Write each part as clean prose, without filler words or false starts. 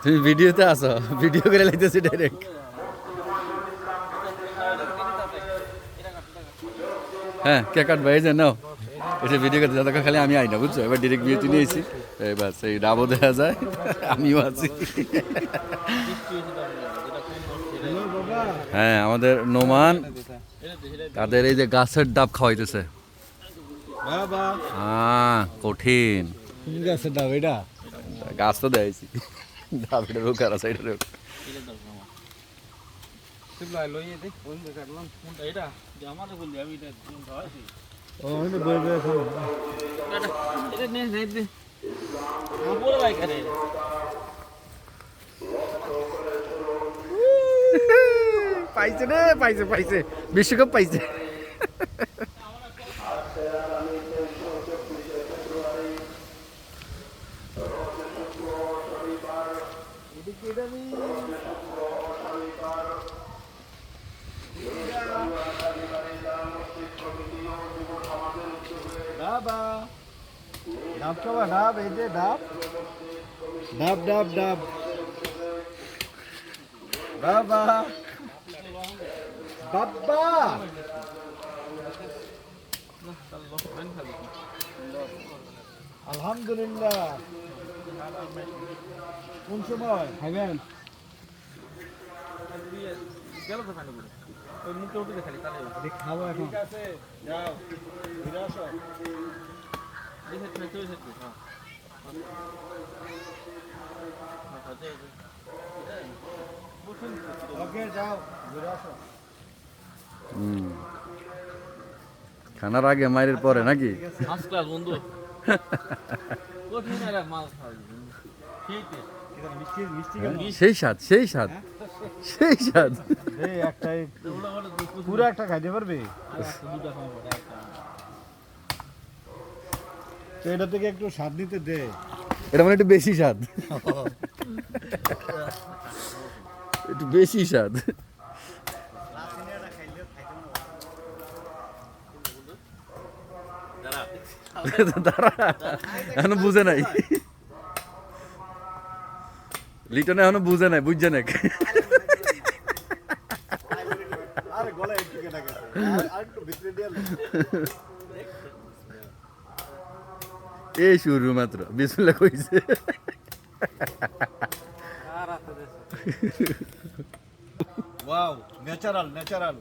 তুমি ভিডিওতে আসো, ভিডিও করে লাইতেছি ডাইরেক্ট। হ্যাঁ কে কাটবা এই যে নাও, এটা ভিডিও করতে যতক্ষণ খালি আমি আই না বুঝছো, এবার ডিরেক্ট বিউটি নিয়েছি এবার সেই ডাবও দেখা যায় আমিও আছি। হ্যাঁ আমাদের নোমান তাদের এই যে গাছের ডাব খাওয়াইতেছে। হ্যাঁ কঠিন গাছের ডাব এটা, গাছ তো দেয়ছি ডাব, এটা রোকার আছে এটা রোক। পাইছে রে, পাইছে পাইছে, বিশ্বকাপ পাইছে। ডাব খাবা, ডাব এই যে ডাব, ডাব ডাব ডাব, বাবা বাবা আলহামদুলিল্লাহ। কোন সময় খাবেন? খাবো এখন। ওকে যাও ঘুরে আসো। খানার আগে মায়ের পরে নাকি? বন্ধু সেই স্বাদ, সেই স্বাদ, সেই স্বাদ। একটাই পুরো একটা খাইতে পারবে তো, এটা থেকে একটু স্বাদ নিতে দে। এটা মানে একটু বেশি স্বাদ, একটু বেশি স্বাদ। দাঁড়া এখনো বুঝে নাই, লিটনে এখনো বুঝে নাই, বুঝছে না। আরে গলায় একটু কেটে গেছে, আর একটু ভিতরে দিয়ে এই শুরু মাত্র বিসমিল্লাহ কইছে। Wow natural natural.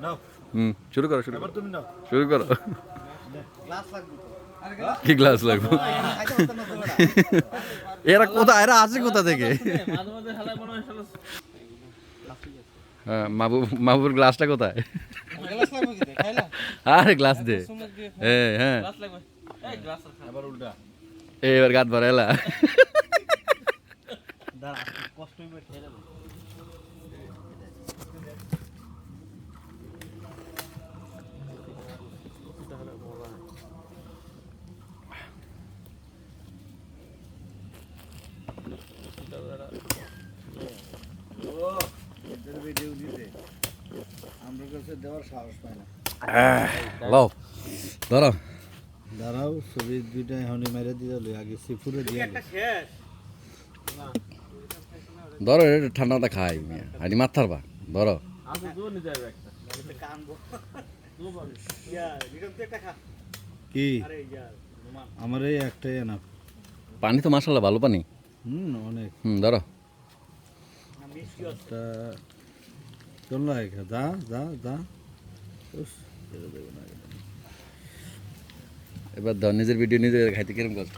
নাও শুরু করো, শুরু এবার করো, তুমি নাও। শুরু করো। গ্লাস লাগবে তো। কি গ্লাস লাগবে? এরা কোথায়, এরা আছে কোথা থেকে? হ্যাঁ মাহবুর গ্লাসটা কোথায়? আরে গ্লাস দে, হ্যাঁ এবার উল্টা এবার গাত ভরা এলা। দাঁড়া, কষ্ট হইবে খেয়ে নেব। ভিডিও দিতে আমরা কাছে দেওয়ার সাহস পায় না। লও ধরো, দাঁড়াও ছবি দুইটা এখনই মেরে দিয়ে দিল, আগে সিফুরে দিয়ে ধরো এটা ঠান্ডাটা খাই আনি মাথার বা ধরো। কি আমার এই একটাই না, পানি তো মাশাআল্লাহ ভালো পানি। অনেক ধরো চল যা যা যা। এবার ধর নিজের ভিডিও নিজে খাইতে কিরম কষ্ট।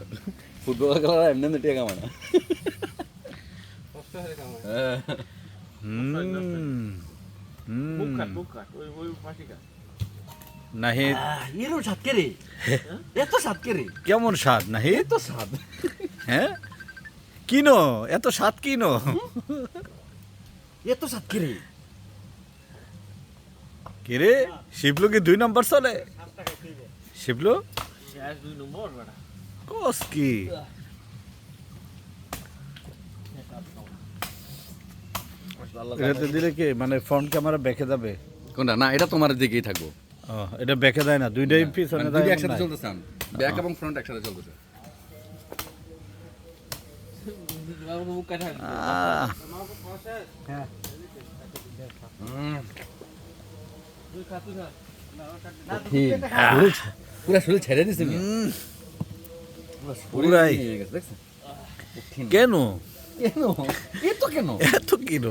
ফুটবল খেলা এমনি টিয়া কামা না। নাহিদ এরও স্বাদ কে রে, এত স্বাদ কে রে, কেমন স্বাদ নাহিদ? এত স্বাদ, হ্যাঁ কিনো এত স্বাদ কিনো, এত স্বাদ কে রে। কে রে শিবলু কি 2 নম্বর চলে? শিবলু শেষ 2 নম্বর বেটা কোস কি এটাতে দিলে কি মানে ফ্রন্ট ক্যামেরা ব্যাকে যাবে? কোনটা না, এটা তোমার দিকেই থাকবো। এটা ব্যাকে দেয় না, দুইটাই পিছনে মানে দেয় দুইটা একসাথে চলতেছে, ব্যাক এবং ফ্রন্ট একসাথে চলতেছে। মুখ কাটা আহ, তুই খা তুই খা পুরা শরীর ছেড়ে দিছে মিয়া। উম, পুরা শরীর পুরাই। নিয়ে গেছে, দেখছেন? কেন কেন এ তো কেন এত কিন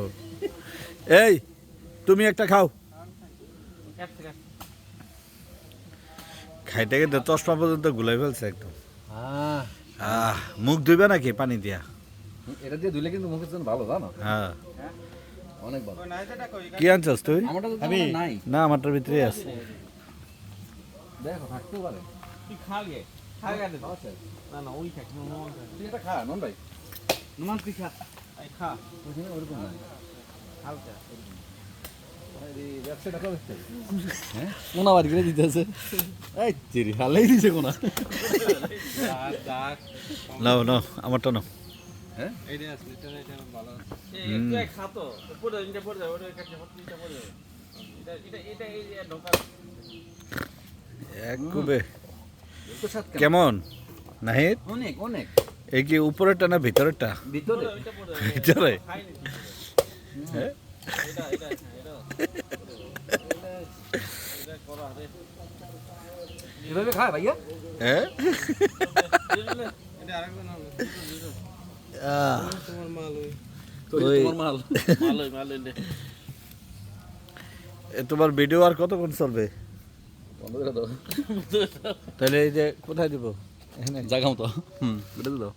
এই তুমি একটা খাও কাটতে কাট খাইতে খেতে চশমা পর্যন্ত গুলাই ফেলছে একদম হ্যাঁ মুখ ধুইবে নাকি পানি দিয়া এটা দিয়ে ধুলে কিন্তু মুখের জন্য ভালো জানো হ্যাঁ অনেক ভালো কি আনছস তুই আমারটা তো তেমন নাই না আমারটার ভিতরে আছে দেখো থাকতেও পারে তুই খা গে খা গে না না ওই খাক নুন তুই এটা খা নন ভাই নুন তুই খা আই খা ওইখানে ওরকম নাই হালকা ব্যবসাটা কবে থেকে? হ্যাঁ কোনা বাড়ি করে দিতেছে এই চিরি হালেই দিছে কোনা দাগ দাগ নাও নাও আমারটা নাও হ্যাঁ এইটা আছে এটা ভালো এই তুই খা তো পড়ে এটা পড়ে ওটা কাটতে এটা পড়ে এটা এই ঢোকা এক কুবে তো সাত কেমন নাহিদ অনেক অনেক এই কি উপরেরটা না ভিতরেরটা ভিতরে এটা পড়ে ভিতরে খাইনি হ্যাঁ? এটা এটা এটা করা রে এভাবে খায় ভাইয়া হ্যাঁ? এটা আরেকজন হবে আহ, তোমার মাল ওই তো ওই- তোমার মাল মালই দে এ তোমার ভিডিও আর কতক্ষণ চলবে বন্ধ করে দাও তাহলে এই যে কোথায় দিব এখানে জাগাও তো এটা তো দাও